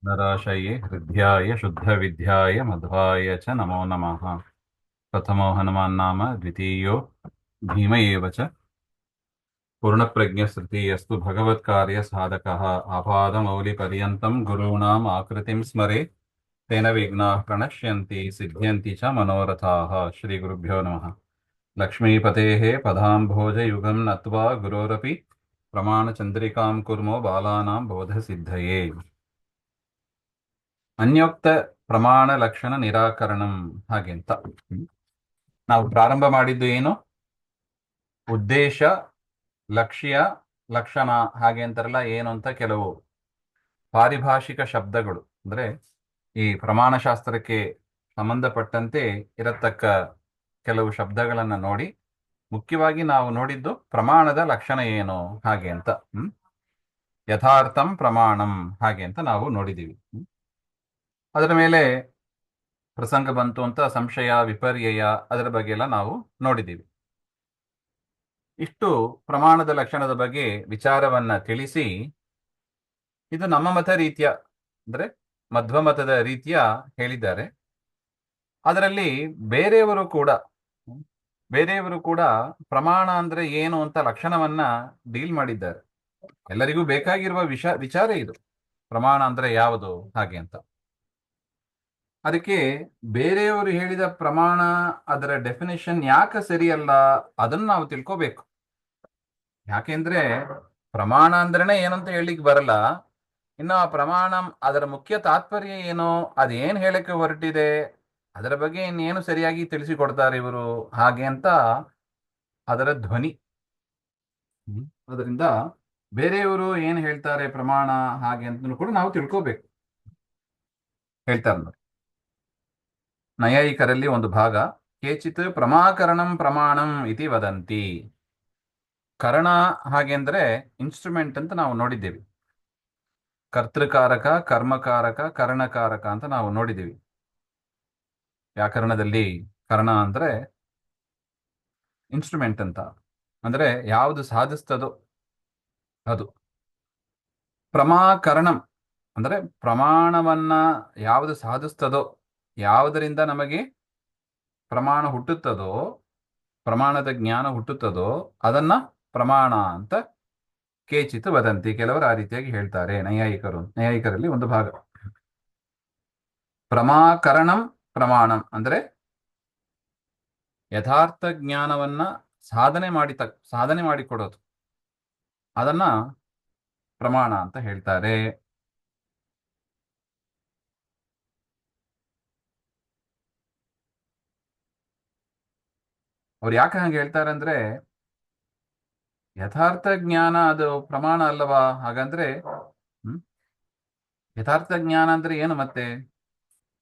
नराशये हृद्याय शुद्धविद्याय मध्वाय च नमो नमः। प्रथमो हनुमान्नाम द्वितीयो भीम एव च। पूर्णप्रज्ञस्तृतीयस्तु भगवत्कार्यसाधकः आपादमौलिपर्यन्तं गुरूणाम् आकृतिं स्मरे तेन विघ्नाः प्रणश्यन्ति सिद्ध्यन्ति च मनोरथाः। श्रीगुरुभ्यो नमः। लक्ष्मीपतेः पदाम्भोजयुगं नत्वा गुरोरपि प्रमाणचन्द्रिकां कुर्मो बालानां बोधसिद्धये। ಅನ್ಯೋಕ್ತ ಪ್ರಮಾಣ ಲಕ್ಷಣ ನಿರಾಕರಣಂ ಹಾಗೆ ಅಂತ ನಾವು ಪ್ರಾರಂಭ ಮಾಡಿದ್ದು ಏನು? ಉದ್ದೇಶ, ಲಕ್ಷ್ಯ, ಲಕ್ಷಣ ಹಾಗೆ ಅಂತಾರಲ್ಲ, ಏನು ಅಂತ ಕೆಲವು ಪಾರಿಭಾಷಿಕ ಶಬ್ದಗಳು ಅಂದ್ರೆ ಈ ಪ್ರಮಾಣಶಾಸ್ತ್ರಕ್ಕೆ ಸಂಬಂಧಪಟ್ಟಂತೆ ಇರತಕ್ಕ ಕೆಲವು ಶಬ್ದಗಳನ್ನು ನೋಡಿ ಮುಖ್ಯವಾಗಿ ನಾವು ನೋಡಿದ್ದು ಪ್ರಮಾಣದ ಲಕ್ಷಣ ಏನು ಹಾಗೆ ಅಂತ. ಯಥಾರ್ಥಂ ಪ್ರಮಾಣಂ ಹಾಗೆ ಅಂತ ನಾವು ನೋಡಿದ್ದೀವಿ. ಅದರ ಮೇಲೆ ಪ್ರಸಂಗ ಬಂತು ಅಂತ ಸಂಶಯ, ವಿಪರ್ಯಯ ಅದರ ಬಗ್ಗೆ ಎಲ್ಲ ನಾವು ನೋಡಿದ್ದೀವಿ. ಇಷ್ಟು ಪ್ರಮಾಣದ ಲಕ್ಷಣದ ಬಗ್ಗೆ ವಿಚಾರವನ್ನ ತಿಳಿಸಿ, ಇದು ನಮ್ಮ ಮತ ರೀತಿಯ ಅಂದ್ರೆ ಮಧ್ವ ಮತದ ರೀತಿಯ ಹೇಳಿದ್ದಾರೆ. ಅದರಲ್ಲಿ ಬೇರೆಯವರು ಕೂಡ ಪ್ರಮಾಣ ಅಂದ್ರೆ ಏನು ಅಂತ ಲಕ್ಷಣವನ್ನ ಡೀಲ್ ಮಾಡಿದ್ದಾರೆ. ಎಲ್ಲರಿಗೂ ಬೇಕಾಗಿರುವ ವಿಚಾರ ಇದು, ಪ್ರಮಾಣ ಅಂದ್ರೆ ಯಾವುದು ಹಾಗೆ ಅಂತ. ಅದಕ್ಕೆ ಬೇರೆಯವರು ಹೇಳಿದ ಪ್ರಮಾಣ ಅದರ ಡೆಫಿನೇಷನ್ ಯಾಕೆ ಸರಿಯಲ್ಲ ಅದನ್ನು ನಾವು ತಿಳ್ಕೋಬೇಕು. ಯಾಕೆಂದ್ರೆ ಪ್ರಮಾಣ ಅಂದ್ರೇನೆ ಏನಂತ ಹೇಳಿಕ್ ಬರಲ್ಲ. ಇನ್ನು ಆ ಪ್ರಮಾಣ ಅದರ ಮುಖ್ಯ ತಾತ್ಪರ್ಯ ಏನು, ಅದೇನ್ ಹೇಳಕ್ಕೆ ಹೊರಟಿದೆ, ಅದರ ಬಗ್ಗೆ ಇನ್ನೇನು ಸರಿಯಾಗಿ ತಿಳಿಸಿಕೊಡ್ತಾರೆ ಇವರು ಹಾಗೆ ಅಂತ ಅದರ ಧ್ವನಿ. ಅದರಿಂದ ಬೇರೆಯವರು ಏನ್ ಹೇಳ್ತಾರೆ ಪ್ರಮಾಣ ಹಾಗೆ ಅಂತ ಕೂಡ ನಾವು ತಿಳ್ಕೋಬೇಕು. ಹೇಳ್ತಾರೆ ನೋಡಿ, ನೈಯಾಯಿಕರಲ್ಲಿ ಒಂದು ಭಾಗ, ಕೇಚಿತ್ ಪ್ರಮಾಕರಣಂ ಪ್ರಮಾಣಂ ಇತಿ ವದಂತಿ. ಕರಣ ಹಾಗೆ ಅಂದ್ರೆ ಇನ್ಸ್ಟ್ರೂಮೆಂಟ್ ಅಂತ ನಾವು ನೋಡಿದ್ದೇವೆ. ಕರ್ತೃಕಾರಕ, ಕರ್ಮಕಾರಕ, ಕರಣಕಾರಕ ಅಂತ ನಾವು ನೋಡಿದ್ದೀವಿ. ವ್ಯಾಕರಣದಲ್ಲಿ ಕರ್ಣ ಅಂದ್ರೆ ಇನ್ಸ್ಟ್ರೂಮೆಂಟ್ ಅಂತ, ಅಂದ್ರೆ ಯಾವುದು ಸಾಧಿಸ್ತದೋ ಅದು. ಪ್ರಮಾಕರಣಂ ಅಂದ್ರೆ ಪ್ರಮಾಣವನ್ನ ಯಾವುದು ಸಾಧಿಸ್ತದೋ, ಯಾವುದರಿಂದ ನಮಗೆ ಪ್ರಮಾಣ ಹುಟ್ಟುತ್ತದೋ, ಪ್ರಮಾಣದ ಜ್ಞಾನ ಹುಟ್ಟುತ್ತದೋ ಅದನ್ನ ಪ್ರಮಾಣ ಅಂತ ಕೇಚಿತ್ ವದಂತಿ. ಕೆಲವರು ಆ ರೀತಿಯಾಗಿ ಹೇಳ್ತಾರೆ ನೈಯಾಯಿಕರಲ್ಲಿ ಒಂದು ಭಾಗ. ಪ್ರಮಾಕರಣಂ ಪ್ರಮಾಣಂ ಅಂದ್ರೆ ಯಥಾರ್ಥ ಜ್ಞಾನವನ್ನ ಸಾಧನೆ ಮಾಡಿಕೊಡೋದು, ಅದನ್ನ ಪ್ರಮಾಣ ಅಂತ ಹೇಳ್ತಾರೆ. ಅವ್ರು ಯಾಕೆ ಹಂಗೆ ಹೇಳ್ತಾರೆ ಅಂದ್ರೆ, ಯಥಾರ್ಥ ಜ್ಞಾನ ಅದು ಪ್ರಮಾಣ ಅಲ್ಲವಾ? ಹಾಗಂದ್ರೆ ಯಥಾರ್ಥ ಜ್ಞಾನ ಅಂದ್ರೆ ಏನು, ಮತ್ತೆ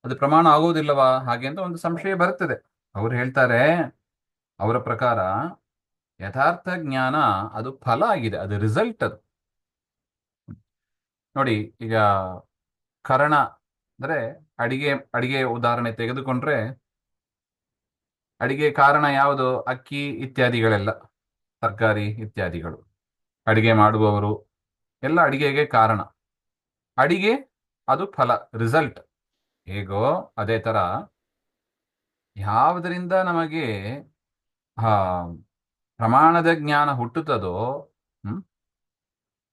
ಅದು ಪ್ರಮಾಣ ಆಗೋದಿಲ್ಲವಾ ಹಾಗೆ ಅಂತ ಒಂದು ಸಂಶಯ ಬರ್ತದೆ. ಅವ್ರು ಹೇಳ್ತಾರೆ, ಅವರ ಪ್ರಕಾರ ಯಥಾರ್ಥ ಜ್ಞಾನ ಅದು ಫಲ ಆಗಿದೆ, ಅದು ರಿಸಲ್ಟ್. ಅದು ನೋಡಿ, ಈಗ ಕರಣ ಅಂದ್ರೆ ಅಡಿಗೆ ಉದಾಹರಣೆ ತೆಗೆದುಕೊಂಡ್ರೆ, ಅಡಿಗೆ ಕಾರಣ ಯಾವುದು? ಅಕ್ಕಿ ಇತ್ಯಾದಿಗಳೆಲ್ಲ, ತರಕಾರಿ ಇತ್ಯಾದಿಗಳು, ಅಡಿಗೆ ಮಾಡುವವರು ಎಲ್ಲ ಅಡಿಗೆಗೆ ಕಾರಣ. ಅಡಿಗೆ ಅದು ಫಲ, ರಿಸಲ್ಟ್. ಹೇಗೋ ಅದೇ ತರ ಯಾವುದರಿಂದ ನಮಗೆ ಪ್ರಮಾಣದ ಜ್ಞಾನ ಹುಟ್ಟುತ್ತದೋ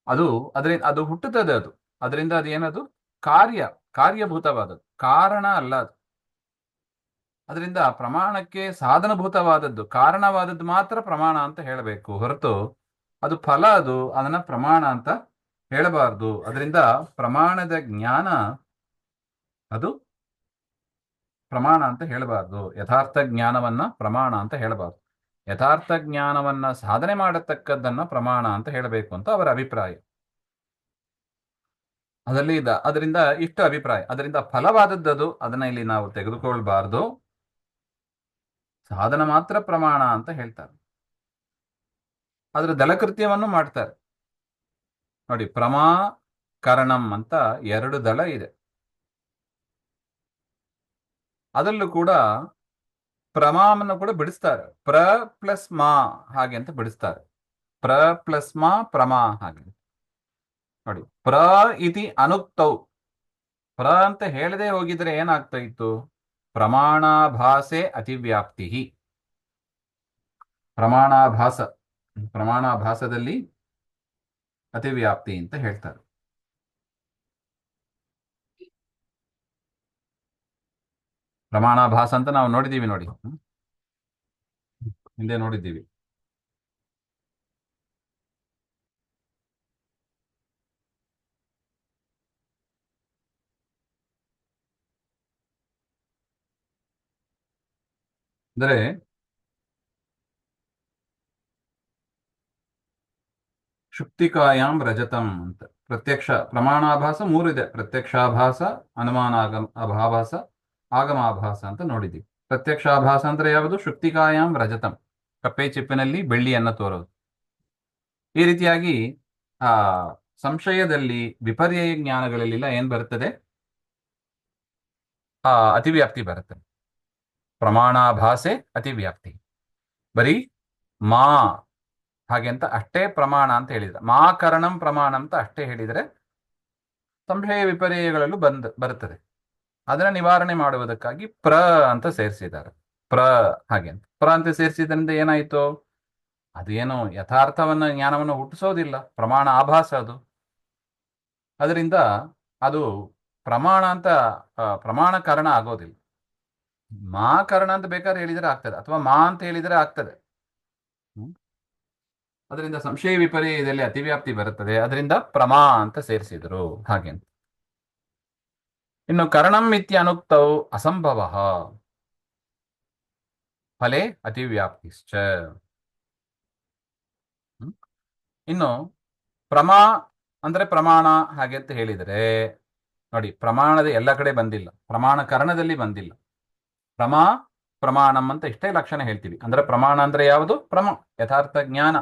ಅದು ಹುಟ್ಟುತ್ತದೆ. ಅದರಿಂದ ಅದೇನದು ಕಾರ್ಯಭೂತವಾದದ್ದು, ಕಾರಣ ಅಲ್ಲ ಅದು. ಅದರಿಂದ ಪ್ರಮಾಣಕ್ಕೆ ಸಾಧನಭೂತವಾದದ್ದು, ಕಾರಣವಾದದ್ದು ಮಾತ್ರ ಪ್ರಮಾಣ ಅಂತ ಹೇಳಬೇಕು ಹೊರತು ಅದು ಫಲ, ಅದನ್ನ ಪ್ರಮಾಣ ಅಂತ ಹೇಳಬಾರ್ದು. ಅದರಿಂದ ಪ್ರಮಾಣದ ಜ್ಞಾನ ಅದು ಪ್ರಮಾಣ ಅಂತ ಹೇಳಬಾರ್ದು. ಯಥಾರ್ಥ ಜ್ಞಾನವನ್ನ ಪ್ರಮಾಣ ಅಂತ ಹೇಳಬಾರ್ದು. ಯಥಾರ್ಥ ಜ್ಞಾನವನ್ನ ಸಾಧನೆ ಮಾಡತಕ್ಕದ್ದನ್ನ ಪ್ರಮಾಣ ಅಂತ ಹೇಳಬೇಕು ಅಂತ ಅವರ ಅಭಿಪ್ರಾಯ. ಅದರಿಂದ ಇಷ್ಟು ಅಭಿಪ್ರಾಯ. ಅದರಿಂದ ಫಲವಾದದ್ದು ಅದನ್ನ ಇಲ್ಲಿ ನಾವು ತೆಗೆದುಕೊಳ್ಬಾರ್ದು, ಸಾಧನ ಮಾತ್ರ ಪ್ರಮಾಣ ಅಂತ ಹೇಳ್ತಾರೆ. ಅದರ ದಳಕೃತ್ಯವನ್ನು ಮಾಡ್ತಾರೆ ನೋಡಿ. ಪ್ರಮಾಕರಣಂ ಅಂತ ಎರಡು ದಳ ಇದೆ. ಅದರಲ್ಲೂ ಕೂಡ ಪ್ರಮಾವನ್ನು ಕೂಡ ಬಿಡಿಸ್ತಾರೆ. ಪ್ಲಸ್ ಮಾ ಹಾಗೆ ಅಂತ ಬಿಡಿಸ್ತಾರೆ. ಪ್ಲಸ್ ಮಾ ಪ್ರಮಾ ಹಾಗೆ. ನೋಡಿ, ಪ್ರ ಇತಿ ಅನುಕ್ತೌ. ಪ್ರ ಅಂತ ಹೇಳದೆ ಹೋಗಿದ್ರೆ ಏನಾಗ್ತಾ ಇತ್ತು? ಪ್ರಮಾಣಾಭಾಸೆ ಅತಿವ್ಯಾಪ್ತಿ. ಪ್ರಮಾಣಾಭಾಸ, ಪ್ರಮಾಣಾಭಾಸದಲ್ಲಿ ಅತಿವ್ಯಾಪ್ತಿ ಅಂತ ಹೇಳ್ತಾರೆ. ಪ್ರಮಾಣಾಭಾಸ ಅಂತ ನಾವು ನೋಡಿದ್ದೀವಿ ನೋಡಿ, ಹಿಂದೆ ನೋಡಿದ್ದೀವಿ. ಅಂದರೆ ಶುಕ್ತಿಕಾಯಾಂ ರಜತಂ ಅಂತ ಪ್ರತ್ಯಕ್ಷ ಪ್ರಮಾಣಾಭಾಸ ಮೂರಿದೆ: ಪ್ರತ್ಯಕ್ಷಾಭಾಸ, ಅನುಮಾನಾಭಾಸ, ಆಗಮಾಭಾಸ ಅಂತ ನೋಡಿದ್ದೀವಿ. ಪ್ರತ್ಯಕ್ಷಾಭಾಸ ಅಂದ್ರೆ ಯಾವುದು? ಶುಕ್ತಿಕಾಯಾಂ ರಜತಂ, ಕಪ್ಪೆ ಚಿಪ್ಪಿನಲ್ಲಿ ಬೆಳ್ಳಿಯನ್ನು ತೋರೋದು. ಈ ರೀತಿಯಾಗಿ ಆ ಸಂಶಯದಲ್ಲಿ, ವಿಪರ್ಯಯ ಜ್ಞಾನಗಳಲ್ಲೆಲ್ಲ ಏನ್ ಬರುತ್ತದೆ? ಅತಿವ್ಯಾಪ್ತಿ ಬರುತ್ತದೆ. ಪ್ರಮಾಣಾಭಾಸೆ ಅತಿವ್ಯಾಪ್ತಿ. ಬರೀ ಮಾ ಹಾಗೆ ಅಂತ ಅಷ್ಟೇ ಪ್ರಮಾಣ ಅಂತ ಹೇಳಿದ್ರೆ, ಮಾ ಕರಣಂ ಪ್ರಮಾಣ ಅಂತ ಅಷ್ಟೇ ಹೇಳಿದರೆ ಸಂಶಯ ವಿಪರ್ಯಯಗಳಲ್ಲೂ ಬರುತ್ತದೆ. ಅದನ್ನ ನಿವಾರಣೆ ಮಾಡುವುದಕ್ಕಾಗಿ ಪ್ರ ಅಂತ ಸೇರಿಸಿದ್ದಾರೆ. ಪ್ರ ಹಾಗೆ ಅಂತ ಪ್ರ ಅಂತ ಸೇರಿಸಿದ್ರಿಂದ ಏನಾಯಿತು? ಅದೇನು ಯಥಾರ್ಥವನ್ನ ಜ್ಞಾನವನ್ನು ಹುಟ್ಟಿಸೋದಿಲ್ಲ, ಪ್ರಮಾಣ ಆಭಾಸ ಅದು. ಅದರಿಂದ ಅದು ಪ್ರಮಾಣ ಅಂತ ಪ್ರಮಾಣ ಕಾರಣ ಆಗೋದಿಲ್ಲ. ಮಾ ಕಾರಣ ಅಂತ ಬೇಕಾದ್ರೆ ಹೇಳಿದರೆ ಆಗ್ತದೆ, ಅಥವಾ ಮಾ ಅಂತ ಹೇಳಿದರೆ ಆಗ್ತದೆ. ಅದರಿಂದ ಸಂಶಯ ವಿಪರ್ಯಯದಲ್ಲಿ ಅತಿವ್ಯಾಪ್ತಿ ಬರುತ್ತದೆ. ಅದರಿಂದ ಪ್ರಮಾ ಅಂತ ಸೇರಿಸಿದರು ಹಾಗೆ. ಇನ್ನು ಕರಣಂ ಇತ್ಯನುಕ್ತೌ ಅಸಂಭವ ಫಲೆ ಅತಿವ್ಯಾಪ್ತಿಶ್ಚ. ಇನ್ನು ಪ್ರಮಾ ಅಂದ್ರೆ ಪ್ರಮಾಣ ಹಾಗೆ ಅಂತ ಹೇಳಿದರೆ ನೋಡಿ, ಪ್ರಮಾಣದ ಎಲ್ಲ ಕಡೆ ಬಂದಿಲ್ಲ, ಪ್ರಮಾಣ ಕರಣದಲ್ಲಿ ಬಂದಿಲ್ಲ. ಪ್ರಮಾಣಂ ಅಂತ ಇಷ್ಟೇ ಲಕ್ಷಣ ಹೇಳ್ತೀವಿ. ಅಂದ್ರೆ ಪ್ರಮಾಣ ಅಂದ್ರೆ ಯಾವುದು? ಯಥಾರ್ಥ ಜ್ಞಾನ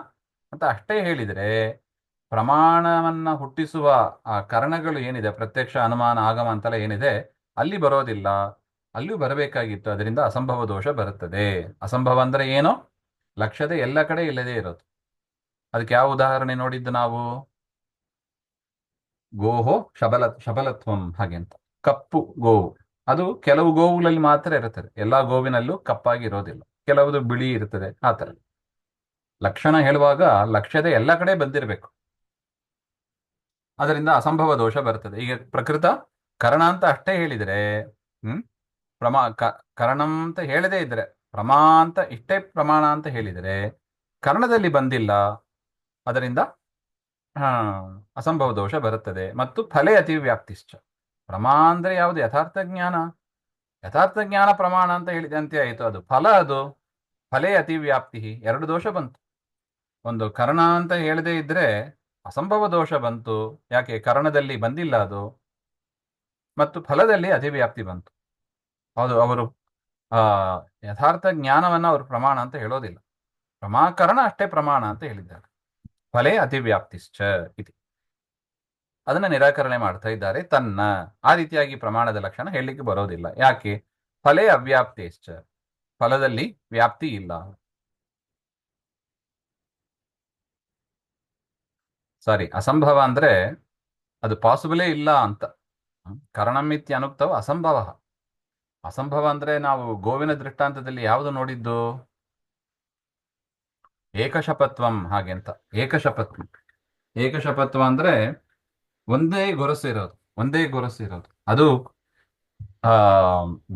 ಅಂತ ಅಷ್ಟೇ ಹೇಳಿದರೆ, ಪ್ರಮಾಣವನ್ನ ಹುಟ್ಟಿಸುವ ಆ ಕರಣಗಳು ಏನಿದೆ, ಪ್ರತ್ಯಕ್ಷ, ಅನುಮಾನ, ಆಗಮ ಅಂತೆಲ್ಲ ಏನಿದೆ, ಅಲ್ಲಿ ಬರೋದಿಲ್ಲ. ಅಲ್ಲಿಯೂ ಬರಬೇಕಾಗಿತ್ತು. ಅದರಿಂದ ಅಸಂಭವ ದೋಷ ಬರುತ್ತದೆ. ಅಸಂಭವ ಅಂದ್ರೆ ಏನು? ಲಕ್ಷ್ಯದ ಎಲ್ಲ ಕಡೆ ಇಲ್ಲದೆ ಇರೋದು. ಅದಕ್ಕೆ ಯಾವ ಉದಾಹರಣೆ ನೋಡಿದ್ದು ನಾವು? ಗೋಹೋ ಶಬಲತ್ವಂ ಹಾಗೆ ಅಂತ. ಕಪ್ಪು ಗೋವು, ಅದು ಕೆಲವು ಗೋವುಗಳಲ್ಲಿ ಮಾತ್ರ ಇರುತ್ತದೆ, ಎಲ್ಲಾ ಗೋವಿನಲ್ಲೂ ಕಪ್ಪಾಗಿ ಇರೋದಿಲ್ಲ, ಕೆಲವುದು ಬಿಳಿ ಇರುತ್ತದೆ. ಆ ತರ ಲಕ್ಷಣ ಹೇಳುವಾಗ ಲಕ್ಷ್ಯದ ಎಲ್ಲ ಕಡೆ ಬಂದಿರಬೇಕು. ಅದರಿಂದ ಅಸಂಭವ ದೋಷ ಬರ್ತದೆ. ಈಗ ಪ್ರಕೃತ ಕರಣ ಅಂತ ಅಷ್ಟೇ ಹೇಳಿದರೆ, ಕರಣಂ ಅಂತ ಹೇಳದೇ ಇದ್ರೆ, ಪ್ರಮಾ ಅಂತ ಇಷ್ಟೇ ಪ್ರಮಾಣ ಅಂತ ಹೇಳಿದರೆ ಕರ್ಣದಲ್ಲಿ ಬಂದಿಲ್ಲ. ಅದರಿಂದ ಅಸಂಭವ ದೋಷ ಬರುತ್ತದೆ. ಮತ್ತು ಫಲೆ ಅತಿವ್ಯಾಪ್ತಿಶ್ಚ. ಪ್ರಮಾ ಅಂದ್ರೆ ಯಾವುದು? ಯಥಾರ್ಥ ಜ್ಞಾನ. ಯಥಾರ್ಥ ಜ್ಞಾನ ಪ್ರಮಾಣ ಅಂತ ಹೇಳಿದೆ ಅಂತೆ ಆಯಿತು. ಅದು ಫಲ, ಅದು ಫಲೆ ಅತಿವ್ಯಾಪ್ತಿ. ಎರಡು ದೋಷ ಬಂತು. ಒಂದು ಕರ್ಣ ಅಂತ ಹೇಳದೇ ಇದ್ರೆ ಅಸಂಭವ ದೋಷ ಬಂತು. ಯಾಕೆ? ಕರ್ಣದಲ್ಲಿ ಬಂದಿಲ್ಲ ಅದು. ಮತ್ತು ಫಲದಲ್ಲಿ ಅತಿವ್ಯಾಪ್ತಿ ಬಂತು. ಹೌದು, ಅವರು ಯಥಾರ್ಥ ಜ್ಞಾನವನ್ನ ಅವರು ಪ್ರಮಾಣ ಅಂತ ಹೇಳೋದಿಲ್ಲ, ಪ್ರಮಾಕರಣ ಅಷ್ಟೇ ಪ್ರಮಾಣ ಅಂತ ಹೇಳಿದ್ದಾರೆ. ಫಲೆ ಅತಿವ್ಯಾಪ್ತಿಶ್ಚ ಇದು. ಅದನ್ನ ನಿರಾಕರಣೆ ಮಾಡ್ತಾ ಇದ್ದಾರೆ. ತನ್ನ ಆ ರೀತಿಯಾಗಿ ಪ್ರಮಾಣದ ಲಕ್ಷಣ ಹೇಳಲಿಕ್ಕೆ ಬರೋದಿಲ್ಲ. ಯಾಕೆ? ಫಲೆ ಅವ್ಯಾಪ್ತಿಶ್ಚ, ಫಲದಲ್ಲಿ ವ್ಯಾಪ್ತಿ ಇಲ್ಲ. ಸಾರಿ, ಅಸಂಭವ ಅಂದ್ರೆ ಅದು ಪಾಸಿಬಲೇ ಇಲ್ಲ ಅಂತ. ಕರಣಮಿತ್ಯ ಅನುಕ್ತವ ಅಸಂಭವ. ಅಸಂಭವ ಅಂದ್ರೆ ನಾವು ಗೋವಿನ ದೃಷ್ಟಾಂತದಲ್ಲಿ ಯಾವುದು ನೋಡಿದ್ದು? ಏಕಶಪತ್ವಂ ಹಾಗೆ ಅಂತ. ಏಕಶಪತ್ವ ಅಂದ್ರೆ ಒಂದೇ ಗೊರಸು ಇರೋದು. ಅದು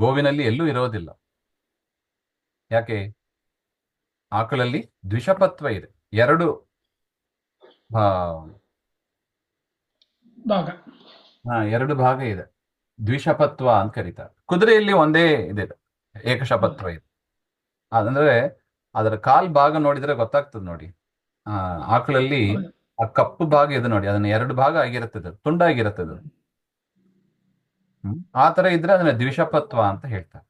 ಗೋವಿನಲ್ಲಿ ಎಲ್ಲೂ ಇರೋದಿಲ್ಲ. ಯಾಕೆ? ಆಕಳಲ್ಲಿ ದ್ವಿಷಪತ್ವ ಇದೆ, ಎರಡು ಭಾಗ ಇದೆ, ದ್ವಿಷಪತ್ವ ಅಂತ ಕರೀತಾರೆ. ಕುದುರೆಯಲ್ಲಿ ಒಂದೇ ಇದೆ, ಏಕಶಪತ್ವ ಇದೆ. ಅದಂದ್ರೆ ಅದರ ಕಾಲ್ ಭಾಗ ನೋಡಿದ್ರೆ ಗೊತ್ತಾಗ್ತದೆ ನೋಡಿ. ಆಕಳಲ್ಲಿ ಆ ಕಪ್ಪು ಭಾಗ ಇದೆ ನೋಡಿ, ಅದನ್ನ ಎರಡು ಭಾಗ ಆಗಿರುತ್ತದೆ, ತುಂಡಾಗಿರುತ್ತದೆ. ಆ ತರ ಇದ್ರೆ ಅದನ್ನ ದ್ವಿಷಪತ್ವ ಅಂತ ಹೇಳ್ತಾರೆ.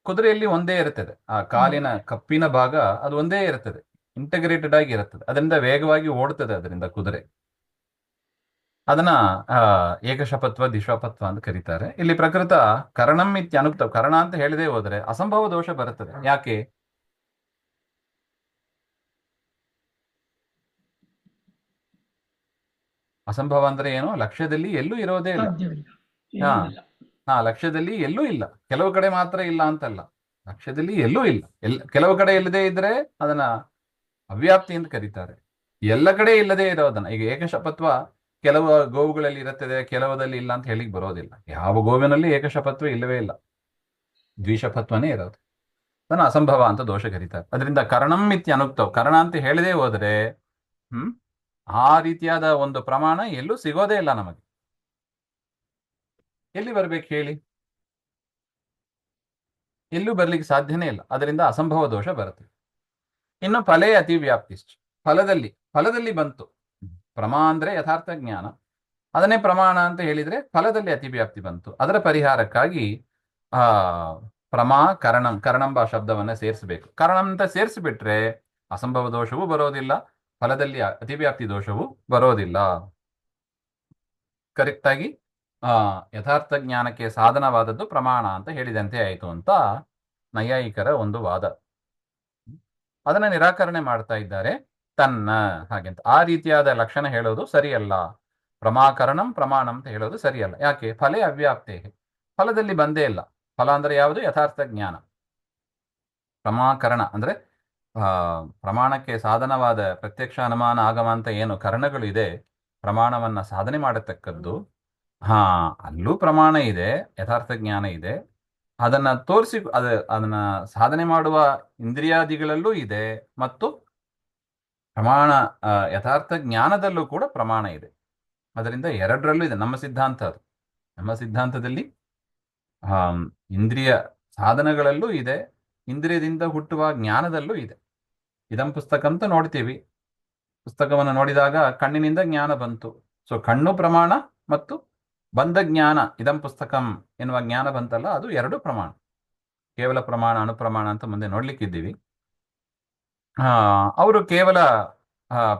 ಕುದುರೆಯಲ್ಲಿ ಒಂದೇ ಇರುತ್ತದೆ, ಆ ಕಾಲಿನ ಕಪ್ಪಿನ ಭಾಗ ಅದು ಒಂದೇ ಇರುತ್ತದೆ, ಇಂಟಗ್ರೇಟೆಡ್ ಆಗಿ ಇರುತ್ತದೆ. ಅದರಿಂದ ವೇಗವಾಗಿ ಓಡುತ್ತದೆ. ಅದರಿಂದ ಕುದುರೆ, ಅದನ್ನ ಏಕಶಪತ್ವ ದ್ವಿಷಪತ್ವ ಅಂತ ಕರೀತಾರೆ. ಇಲ್ಲಿ ಪ್ರಕೃತ ಕರಣಂ ಇತ್ಯ ಅನುಕ್ತ, ಕರಣ ಅಂತ ಹೇಳದೆ ಹೋದ್ರೆ ಅಸಂಭವ ದೋಷ ಬರುತ್ತದೆ. ಯಾಕೆ? ಅಸಂಭವ ಅಂದ್ರೆ ಏನು? ಲಕ್ಷ್ಯದಲ್ಲಿ ಎಲ್ಲೂ ಇರೋದೇ ಇಲ್ಲ. ಸಾಧ್ಯವಿಲ್ಲ, ಹಾ ಎಲ್ಲೂ ಇಲ್ಲ. ಹಾ ಲಕ್ಷ್ಯದಲ್ಲಿ ಎಲ್ಲೂ ಇಲ್ಲ, ಕೆಲವು ಕಡೆ ಮಾತ್ರ ಇಲ್ಲ ಅಂತಲ್ಲ, ಲಕ್ಷ್ಯದಲ್ಲಿ ಎಲ್ಲೂ ಇಲ್ಲ. ಕೆಲವು ಕಡೆ ಇಲ್ಲದೆ ಇದ್ರೆ ಅದನ್ನ ಅವ್ಯಾಪ್ತಿ ಅಂತ ಕರೀತಾರೆ. ಎಲ್ಲ ಕಡೆ ಇಲ್ಲದೆ ಇರೋದನ್ನ, ಈಗ ಏಕಶಪತ್ವ ಕೆಲವು ಗೋವುಗಳಲ್ಲಿ ಇರುತ್ತದೆ, ಕೆಲವದಲ್ಲಿ ಇಲ್ಲ ಅಂತ ಹೇಳಿಕ್ ಬರೋದಿಲ್ಲ. ಯಾವ ಗೋವಿನಲ್ಲಿ ಏಕಶಪತ್ವ ಇಲ್ಲವೇ ಇಲ್ಲ, ದ್ವಿಶಪತ್ವನೇ ಇರೋದು. ಅದನ್ನ ಅಸಂಭವ ಅಂತ ದೋಷ ಕರೀತಾರೆ. ಅದರಿಂದ ಕರಣಂ ಇತ್ಯನುಕ್ತವ್, ಕರಣ ಅಂತ ಹೇಳದೆ ಹೋದ್ರೆ ಹ್ಮ್ ಆ ರೀತಿಯಾದ ಒಂದು ಪ್ರಮಾಣ ಎಲ್ಲೂ ಸಿಗೋದೇ ಇಲ್ಲ ನಮಗೆ. ಎಲ್ಲಿ ಬರ್ಬೇಕು ಹೇಳಿ? ಎಲ್ಲೂ ಬರ್ಲಿಕ್ಕೆ ಸಾಧ್ಯನೇ ಇಲ್ಲ. ಅದರಿಂದ ಅಸಂಭವ ದೋಷ ಬರುತ್ತೆ. ಇನ್ನು ಫಲೇ ಅತಿವ್ಯಾಪ್ತಿಶ್ಚ, ಫಲದಲ್ಲಿ ಬಂತು. ಪ್ರಮಾ ಅಂದ್ರೆ ಯಥಾರ್ಥ ಜ್ಞಾನ, ಅದನ್ನೇ ಪ್ರಮಾಣ ಅಂತ ಹೇಳಿದ್ರೆ ಫಲದಲ್ಲಿ ಅತಿವ್ಯಾಪ್ತಿ ಬಂತು. ಅದರ ಪರಿಹಾರಕ್ಕಾಗಿ ಆ ಪ್ರಮಾ ಕರಣಂಬ ಶಬ್ದವನ್ನ ಸೇರಿಸಬೇಕು. ಕರಣಂ ಅಂತ ಸೇರಿಸಿಬಿಟ್ರೆ ಅಸಂಭವ ದೋಷವೂ ಬರೋದಿಲ್ಲ, ಫಲದಲ್ಲಿ ಅತಿವ್ಯಾಪ್ತಿ ದೋಷವೂ ಬರೋದಿಲ್ಲ. ಕರೆಕ್ಟಾಗಿ ಯಥಾರ್ಥ ಜ್ಞಾನಕ್ಕೆ ಸಾಧನವಾದದ್ದು ಪ್ರಮಾಣ ಅಂತ ಹೇಳಿದಂತೆ ಆಯಿತು ಅಂತ ನೈಯಾಯಿಕರ ಒಂದು ವಾದ. ಅದನ್ನ ನಿರಾಕರಣೆ ಮಾಡ್ತಾ ಇದ್ದಾರೆ ತನ್ನ ಹಾಗೆಂತ. ಆ ರೀತಿಯಾದ ಲಕ್ಷಣ ಹೇಳೋದು ಸರಿಯಲ್ಲ. ಪ್ರಮಾಕರಣಂ ಪ್ರಮಾಣ ಅಂತ ಹೇಳೋದು ಸರಿಯಲ್ಲ. ಯಾಕೆ? ಫಲೇ ಅವ್ಯಾಪ್ತೇ, ಫಲದಲ್ಲಿ ಬಂದೇ ಇಲ್ಲ. ಫಲ ಅಂದ್ರೆ ಯಾವುದು? ಯಥಾರ್ಥ ಜ್ಞಾನ. ಪ್ರಮಾಕರಣ ಅಂದ್ರೆ ಪ್ರಮಾಣಕ್ಕೆ ಸಾಧನವಾದ ಪ್ರತ್ಯಕ್ಷ ಅನುಮಾನ ಆಗಮ ಅಂತ ಏನು ಕರಣಗಳು ಇದೆ, ಪ್ರಮಾಣವನ್ನ ಸಾಧನೆ ಮಾಡತಕ್ಕದ್ದು, ಅಲ್ಲೂ ಪ್ರಮಾಣ ಇದೆ, ಯಥಾರ್ಥ ಜ್ಞಾನ ಇದೆ. ಅದನ್ನ ತೋರಿಸಿ ಅದನ್ನ ಸಾಧನೆ ಮಾಡುವ ಇಂದ್ರಿಯಾದಿಗಳಲ್ಲೂ ಇದೆ, ಮತ್ತು ಪ್ರಮಾಣ ಯಥಾರ್ಥ ಜ್ಞಾನದಲ್ಲೂ ಕೂಡ ಪ್ರಮಾಣ ಇದೆ. ಅದರಿಂದ ಎರಡರಲ್ಲೂ ಇದೆ. ನಮ್ಮ ಸಿದ್ಧಾಂತ ಅದು. ನಮ್ಮ ಸಿದ್ಧಾಂತದಲ್ಲಿ ಇಂದ್ರಿಯ ಸಾಧನಗಳಲ್ಲೂ ಇದೆ, ಇಂದ್ರಿಯದಿಂದ ಹುಟ್ಟುವ ಜ್ಞಾನದಲ್ಲೂ ಇದೆ. ಇದಂ ಪುಸ್ತಕ ಅಂತ ನೋಡ್ತೀವಿ, ಪುಸ್ತಕವನ್ನು ನೋಡಿದಾಗ ಕಣ್ಣಿನಿಂದ ಜ್ಞಾನ ಬಂತು. ಸೊ ಕಣ್ಣು ಪ್ರಮಾಣ ಮತ್ತು ಬಂದ ಜ್ಞಾನ, ಇದಂ ಪುಸ್ತಕಂ ಎನ್ನುವ ಜ್ಞಾನ ಬಂತಲ್ಲ, ಅದು ಎರಡು ಪ್ರಮಾಣ. ಕೇವಲ ಪ್ರಮಾಣ ಅನುಪ್ರಮಾಣ ಅಂತ ಮುಂದೆ ನೋಡ್ಲಿಕ್ಕಿದ್ದೀವಿ. ಅವರು ಕೇವಲ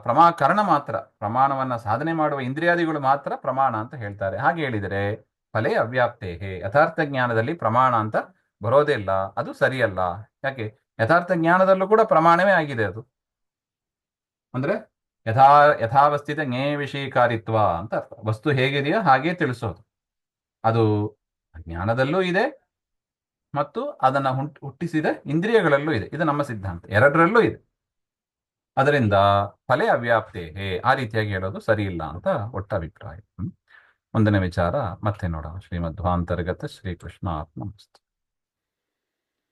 ಪ್ರಮಾಕರಣ ಮಾತ್ರ, ಪ್ರಮಾಣವನ್ನ ಸಾಧನೆ ಮಾಡುವ ಇಂದ್ರಿಯಾದಿಗಳು ಮಾತ್ರ ಪ್ರಮಾಣ ಅಂತ ಹೇಳ್ತಾರೆ. ಹಾಗೆ ಹೇಳಿದರೆ ಫಲೇ ಅವ್ಯಾಪ್ತೇ, ಯಥಾರ್ಥ ಜ್ಞಾನದಲ್ಲಿ ಪ್ರಮಾಣ ಅಂತ ಬರೋದೇ ಇಲ್ಲ, ಅದು ಸರಿಯಲ್ಲ. ಯಾಕೆ? ಯಥಾರ್ಥ ಜ್ಞಾನದಲ್ಲೂ ಕೂಡ ಪ್ರಮಾಣವೇ ಆಗಿದೆ ಅದು. ಅಂದ್ರೆ ಯಥಾವಸ್ಥಿತ ಜ್ಞೇಯ ವಿಷಯಕಾರಿತ್ವ ಅಂತ ಅರ್ಥ. ವಸ್ತು ಹೇಗಿದೆಯೋ ಹಾಗೆ ತಿಳಿಸೋದು. ಅದು ಜ್ಞಾನದಲ್ಲೂ ಇದೆ ಮತ್ತು ಅದನ್ನ ಹುಟ್ಟಿಸಿದ ಇಂದ್ರಿಯಗಳಲ್ಲೂ ಇದೆ. ಇದು ನಮ್ಮ ಸಿದ್ಧಾಂತ, ಎರಡರಲ್ಲೂ ಇದೆ. ಅದರಿಂದ ಫಲೇ ಅವ್ಯಾಪ್ತೇ, ಆ ರೀತಿಯಾಗಿ ಹೇಳೋದು ಸರಿ ಇಲ್ಲ ಅಂತ ಒಟ್ಟಾಭಿಪ್ರಾಯ. ಮುಂದಿನ ವಿಚಾರ ಮತ್ತೆ ನೋಡೋಣ. ಶ್ರೀಮಧ್ವಾಂತರ್ಗತ ಶ್ರೀಕೃಷ್ಣ ಆತ್ಮಸ್ತು.